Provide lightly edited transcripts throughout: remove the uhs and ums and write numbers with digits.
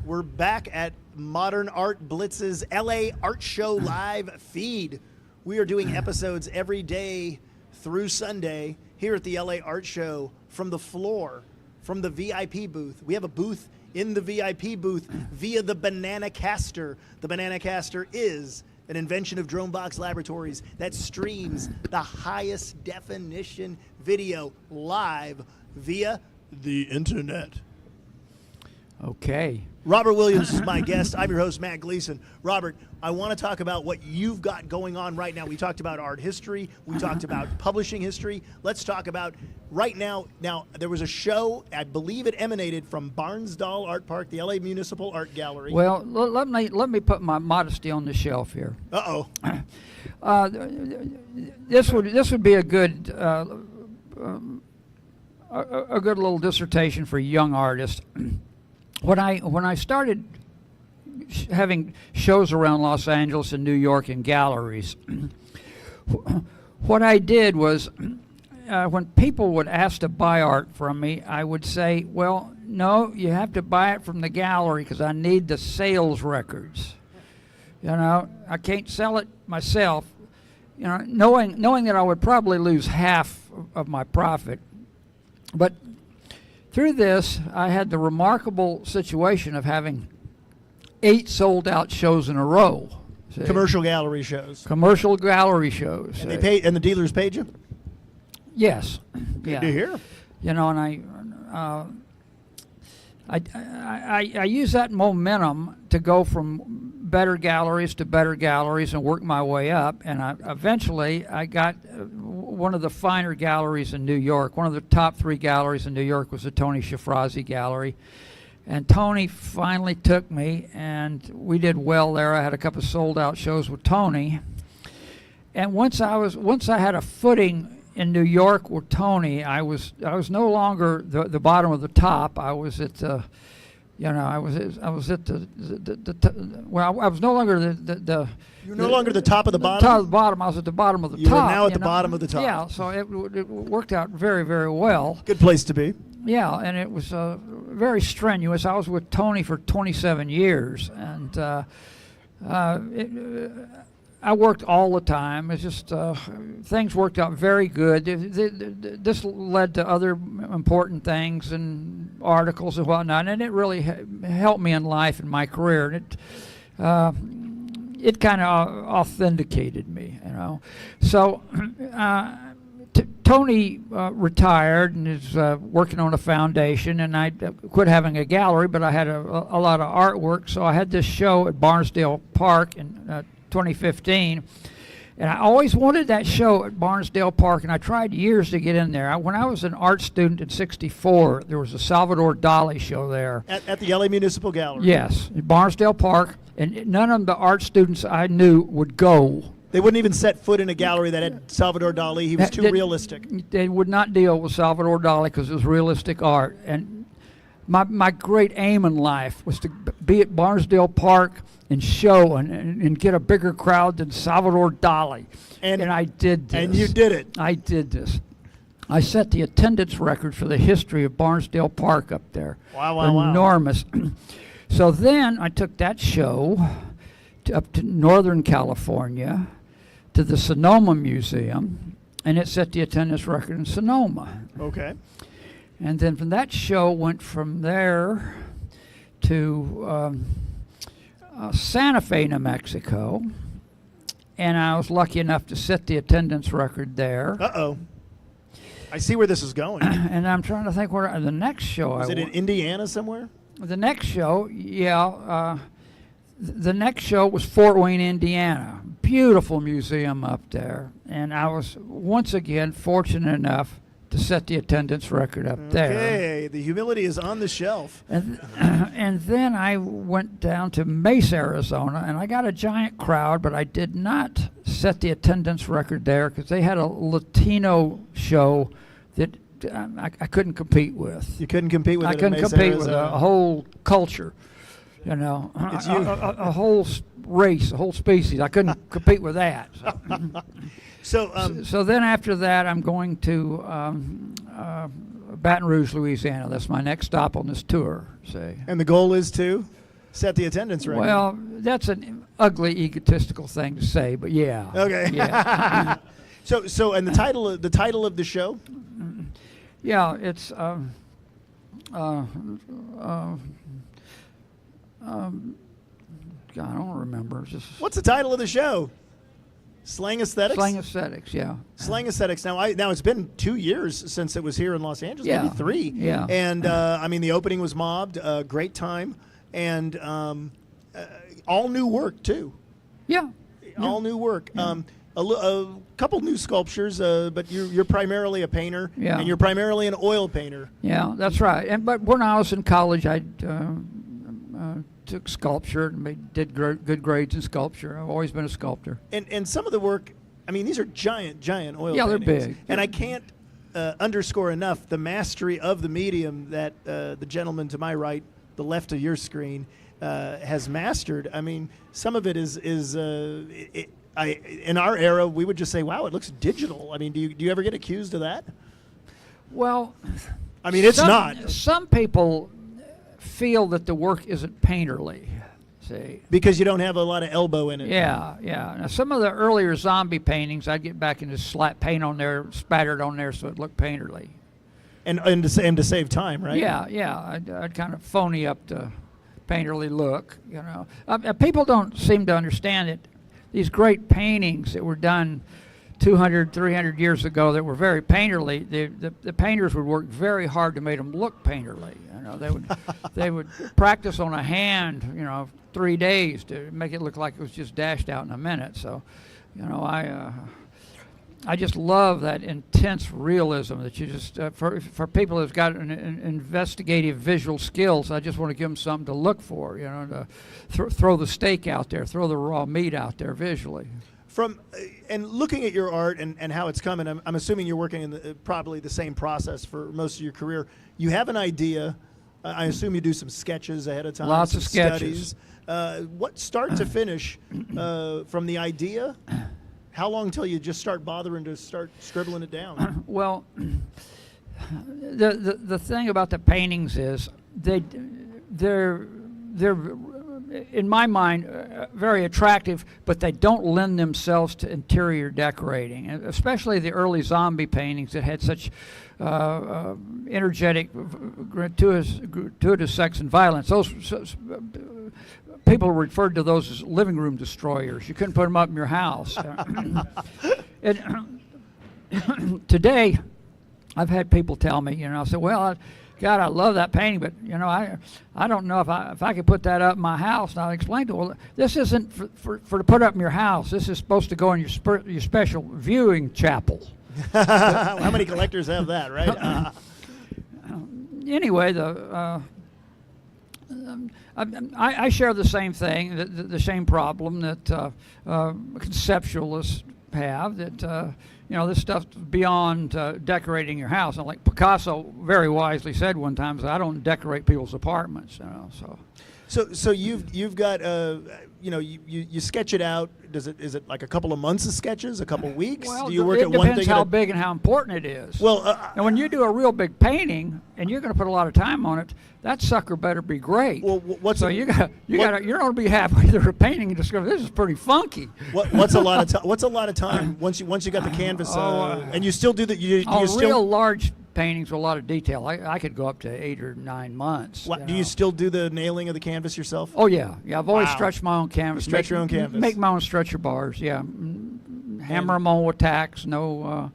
We're back at Modern Art Blitz's LA Art Show live feed. We are doing episodes every day through Sunday here at the LA Art Show from the floor, from the VIP booth. We have a booth in the VIP booth via the Banana Caster. The Banana Caster is an invention of Dronebox Laboratories that streams the highest definition video live via the internet. Okay. Robert Williams is my guest. I'm your host, Matt Gleason. Robert, I want to talk about what you've got going on right now. We talked about art history. We talked about publishing history. Let's talk about right now. Now, there was a show, I believe it emanated from Barnsdall Art Park, the LA Municipal Art Gallery. Well, let me put my modesty on the shelf here. Uh-oh. This would be a good little dissertation for young artists. When I started having shows around Los Angeles and New York in galleries, what I did was when people would ask to buy art from me, I would say, well, no, you have to buy it from the gallery because I need the sales records. You know, I can't sell it myself. You know, knowing that I would probably lose half of my profit. But through this, I had the remarkable situation of having 8 sold-out shows in a row. See? Commercial gallery shows. Commercial gallery shows. And they pay, and the dealers paid you? Yes. Good to hear. You know, and I use that momentum to go from better galleries to better galleries and work my way up. And eventually I got one of the finer galleries in New York. One of the top 3 galleries in New York was the Tony Shafrazi Gallery. And Tony finally took me, and we did well there. I had a couple of sold-out shows with Tony. And once I had a footing in New York with Tony, I was no longer the bottom of the top. I was at the, you know, I was at the well, I was no longer the. You're no longer the top of the bottom? Top of the bottom. I was at the bottom of the top. You are now at the bottom of the top. Yeah, so it worked out very, very well. Good place to be. Yeah, and it was very strenuous. I was with Tony for 27 years, and I worked all the time. It's just things worked out very good. This led to other important things and articles and whatnot, and it really helped me in life and my career. And it kind of authenticated me, you know. So Tony retired and is working on a foundation, and I quit having a gallery, but I had a lot of artwork. So I had this show at Barnsdall Park in 2015, and I always wanted that show at Barnsdall Park, and I tried years to get in there. When I was an art student in '64, there was a Salvador Dali show there. At the LA Municipal Gallery? Yes, at Barnsdall Park, and none of the art students I knew would go. They wouldn't even set foot in a gallery that had Salvador Dali. He was too realistic. They would not deal with Salvador Dali because it was realistic art. And my great aim in life was to be at Barnsdall Park and show and get a bigger crowd than Salvador Dali. And I did this. And you did it. I did this. I set the attendance record for the history of Barnsdall Park up there. Wow. Enormous. So then I took that show up to Northern California, to the Sonoma Museum, and it set the attendance record in Sonoma. Okay. And then from that show, went from there to Santa Fe, New Mexico, and I was lucky enough to set the attendance record there. Uh-oh. I see where this is going. And I'm trying to think where the next show Was it in Indiana somewhere? The next show, yeah. The next show was Fort Wayne, Indiana. Beautiful museum up there. And I was, once again, fortunate enough to set the attendance record up there. Okay, the humility is on the shelf. And then I went down to Mesa, Arizona, and I got a giant crowd, but I did not set the attendance record there because they had a Latino show that I couldn't compete with. You couldn't compete with it. I couldn't compete with a whole culture. You know, it's you. a whole race, a whole species. I couldn't compete with that. So then after that, I'm going to Baton Rouge, Louisiana. That's my next stop on this tour. See. And the goal is to set the attendance record. Well, that's an ugly, egotistical thing to say, but yeah. Okay. Yeah. So, and the title of the show? Yeah, it's God, I don't remember. Just What's the title of the show? Slang Aesthetics? Slang Aesthetics, yeah. Slang Aesthetics. Now it's been 2 years since it was here in Los Angeles, Yeah. maybe 3. Yeah. And I mean, the opening was mobbed, great time, and all new work too. Yeah. All new work. A couple new sculptures, but you're primarily a painter, Yeah. and you're primarily an oil painter. Yeah, that's right. But when I was in college, I took sculpture and did good grades in sculpture. I've always been a sculptor. And some of the work, I mean, these are giant oil Yeah, they're paintings. big. And I can't underscore enough the mastery of the medium that the gentleman to my right, the left of your screen, has mastered. I mean, some of it is in our era, we would just say, wow, it looks digital. I mean, do you ever get accused of that? Well, I mean, it's not. Some people feel that the work isn't painterly. See. Because you don't have a lot of elbow in it. Yeah. Now, some of the earlier zombie paintings, I'd get back and just slap paint on there, spattered on there, so it looked painterly. And to save time, right? Yeah. I'd kind of phony up the painterly look, you know. People don't seem to understand it. These great paintings that were done 200, 300 years ago that were very painterly, the painters would work very hard to make them look painterly. You know, they would practice on a hand, 3 days to make it look like it was just dashed out in a minute. So, I just love that intense realism that you just for people who've got an investigative visual skills. I just want to give them something to look for. To throw the steak out there, throw the raw meat out there visually. And looking at your art and how it's coming, I'm assuming you're working in probably the same process for most of your career. You have an idea. I assume you do some sketches ahead of time. Lots of sketches. Studies. What start to finish from the idea? How long till you just start bothering to start scribbling it down? Well, the thing about the paintings is they're in my mind very attractive, but they don't lend themselves to interior decorating, and especially the early zombie paintings that had such energetic, gratuitous sex and violence. Those people referred to those as living room destroyers. You couldn't put them up in your house. And today, I've had people tell me, I said, well, God, I love that painting, but I don't know if I could put that up in my house. And I explained to them, well, this isn't for to put up in your house. This is supposed to go in your special viewing chapel. How many collectors have that, right? Anyway, I share the same thing, the same problem that conceptualists have, that this stuff's beyond decorating your house. And like Picasso very wisely said one time, I don't decorate people's apartments. So you've got you sketch it out. Is it like a couple of months of sketches, a couple of weeks? Well, do you work at one thing? It depends how big and how important it is. Well, and when you do a real big painting and you're going to put a lot of time on it, that sucker better be great. Well, you're going to be halfway through a painting and discover this is pretty funky. What's a lot of time? What's a lot of time once you got the canvas and you still do that? Real large paintings with a lot of detail. I could go up to 8 or 9 months. Do you still do the nailing of the canvas yourself? Oh yeah. I've always stretched my own canvas. Stretch your own canvas. Make my own stretcher bars. Yeah, hammer them on with tacks. No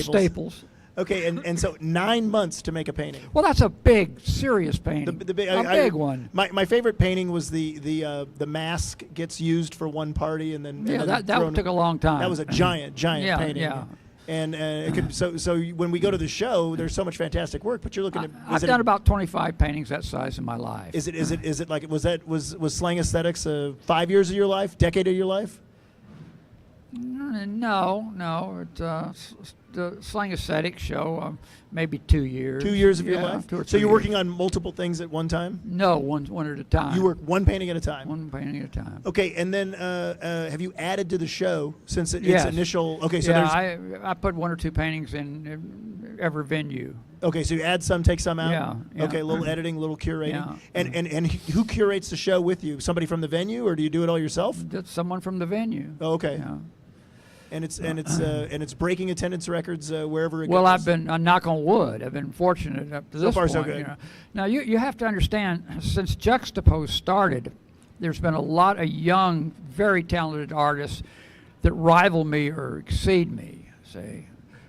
staples. Okay, and so 9 months to make a painting. Well, that's a big, serious painting. Big one. My favorite painting was the mask gets used for one party and then that took a long time. That was a giant painting. Yeah. And it could so when we go to the show, there's so much fantastic work. But you're looking at. I've done about 25 paintings that size in my life. Is it like was Slang Aesthetics 5 years of your life, decade of your life? No. The Slang Aesthetics show, maybe 2 years. 2 years of your life? 2 or 3 So you're years. working on multiple things at one time? No, one at a time. You work one painting at a time? One painting at a time. Okay, and then have you added to the show since its Yes. initial... Okay, so I put 1 or 2 paintings in every venue. Okay, so you add some, take some out? Yeah. Okay, a little editing, a little curating. Yeah. And who curates the show with you? Somebody from the venue, or do you do it all yourself? That's someone from the venue. Oh, okay. Yeah. And it's breaking attendance records wherever it goes. Well, I've been, I knock on wood, I've been fortunate up to this far, point. so good. You know. Now, you have to understand, since Juxtapose started, there's been a lot of young, very talented artists that rival me or exceed me, see.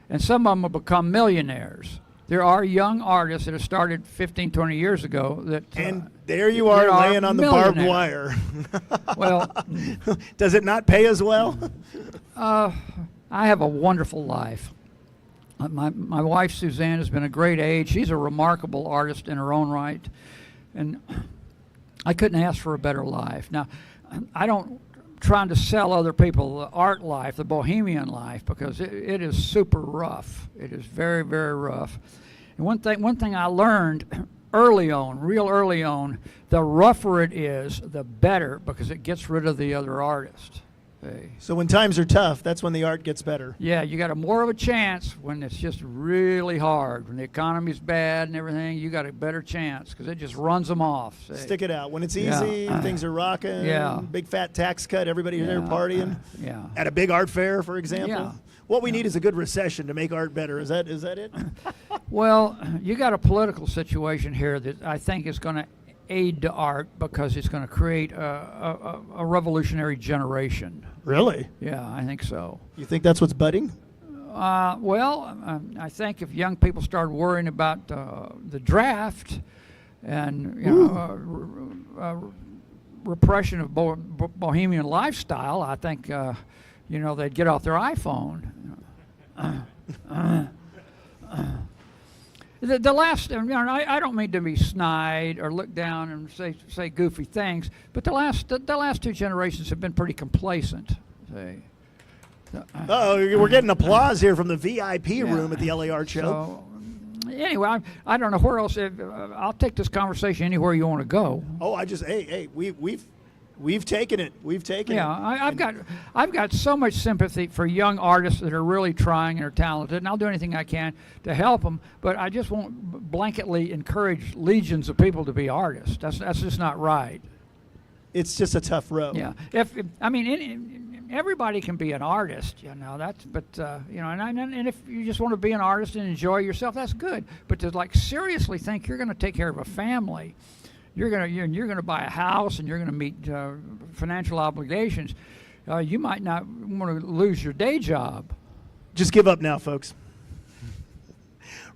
And some of them have become millionaires. There are young artists that have started 15, 20 years ago that... And there you are laying on the barbed wire. Well... Does it not pay as well? I have a wonderful life. My wife, Suzanne, has been a great aid. She's a remarkable artist in her own right. And I couldn't ask for a better life. Now, I don't trying to sell other people the art life, the bohemian life, because it is super rough. It is very, very rough. And one thing I learned early on, real early on, the rougher it is, the better, because it gets rid of the other artist. So when times are tough, that's when the art gets better. Yeah, you got more of a chance when it's just really hard. When the economy's bad and everything, you got a better chance because it just runs them off. See? Stick it out. When it's easy, things are rocking. Yeah. Big fat tax cut. Everybody's there partying. Yeah. At a big art fair, for example. Yeah. What we need is a good recession to make art better. Is that it? Well, you got a political situation here that I think is going to aid to art because it's going to create a revolutionary generation. Really? Yeah, I think so. You think that's what's budding? I think if young people start worrying about the draft and repression of bohemian lifestyle, I think they'd get off their iPhone. The last, I don't mean to be snide or look down and say goofy things, but the last two generations have been pretty complacent. We're getting applause here from the VIP room at the LA Art Show. So, anyway, I don't know where else. I'll take this conversation anywhere you want to go. Oh, we've taken it. We've taken it. Yeah, I've got so much sympathy for young artists that are really trying and are talented, and I'll do anything I can to help them. But I just won't blanketly encourage legions of people to be artists. That's just not right. It's just a tough road. Yeah. Everybody can be an artist, and if you just want to be an artist and enjoy yourself, that's good. But to seriously think you're going to take care of a family. You're gonna buy a house and you're gonna meet financial obligations. You might not want to lose your day job. Just give up now, folks.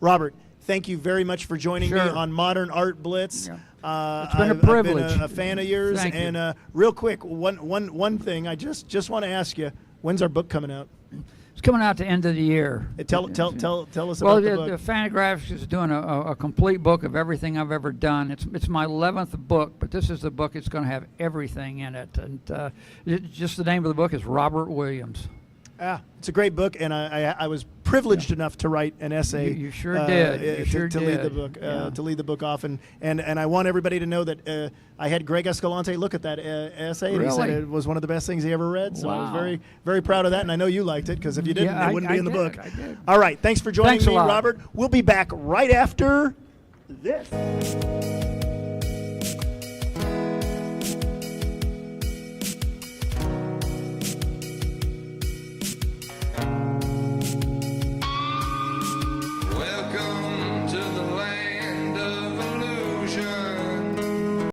Robert, thank you very much for joining me on Modern Art Blitz. Yeah. It's been a privilege. I've been a fan of yours. Thank you. Real quick, one thing I just want to ask you: when's our book coming out? It's coming out the end of the year. Tell us about the book. The Fantagraphics is doing a complete book of everything I've ever done. It's my 11th book, but this is the book that's going to have everything in it. And just the name of the book is Robert Williams. It's a great book, and I was privileged enough to write an essay. You sure did. To lead the book, to lead the book off, and I want everybody to know that I had Greg Escalante look at that essay, and he said it was one of the best things he ever read. So I was very, very proud of that, and I know you liked it because if you didn't, it wouldn't be in the book. I did. All right, thanks for joining me, a lot. Robert. We'll be back right after this.